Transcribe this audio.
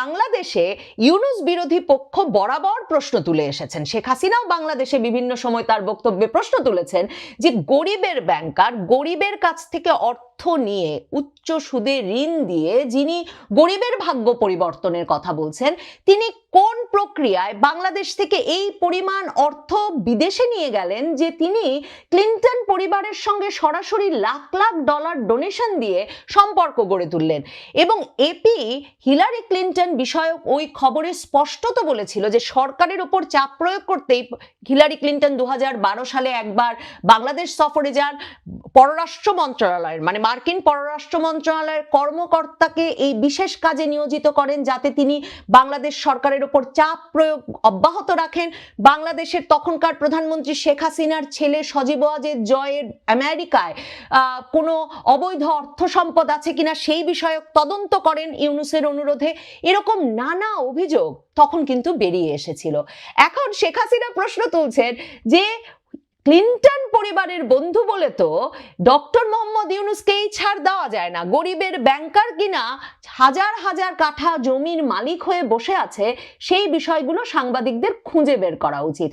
বাংলাদেশে ইউনূস বিরোধী পক্ষ বরাবর প্রশ্ন তুলে এসেছেন, শেখ হাসিনাও বাংলাদেশে বিভিন্ন সময় তার বক্তব্যে প্রশ্ন তুলেছেন যে গরিবের ব্যাংকার গরিবের কাছ থেকে অর্থ নিয়ে উচ্চ সুদে ঋণ দিয়ে যিনি গরিবের ভাগ্য পরিবর্তনের কথা বলছেন, তিনি কোন প্রক্রিয়ায় বাংলাদেশ থেকে এই পরিমাণ অর্থ বিদেশে নিয়ে গেলেন যে তিনি ক্লিন্টন পরিবারের সঙ্গে সরাসরি লাখ লাখ ডলার ডোনেশন দিয়ে সম্পর্ক গড়ে তুললেন। এবং এপি হিলারি ক্লিন্টন বিষয়ক ওই খবরে স্পষ্টত বলেছিল যে সরকারের উপর চাপ প্রয়োগ করতেই হিলারি ক্লিন্টন 2012 সালে একবার বাংলাদেশ সফরে যান। পররাষ্ট্র মন্ত্রণালয়ের মানে মার্কিন পররাষ্ট্র মন্ত্রণালয়ের কর্মকর্তাকে এই বিশেষ কাজে নিয়োজিত করেন যাতে তিনি বাংলাদেশ সরকারের উপর চাপ প্রয়োগ অব্যাহত রাখেন। বাংলাদেশের তখনকার প্রধানমন্ত্রী শেখ হাসিনার ছেলে সজীব ওয়াজেদ জয়ের আমেরিকায় কোনো অবৈধ অর্থ সম্পদ আছে কিনা সেই বিষয়ক তদন্ত করেন ইউনূসের অনুরোধে। এরকম নানা অভিযোগ তখন কিন্তু বেরিয়ে এসেছিল। এখন শেখ হাসিনা প্রশ্ন তুলছেন যে ক্লিন্টন পরিবারের বন্ধু বলে তো ডক্টর মোহাম্মদ ইউনূসকেই ছাড় দেওয়া যায় না, গরিবের ব্যাংকার কিনা হাজার হাজার কাঠা জমির মালিক হয়ে বসে আছে, সেই বিষয়গুলো সাংবাদিকদের খুঁজে বের করা উচিত।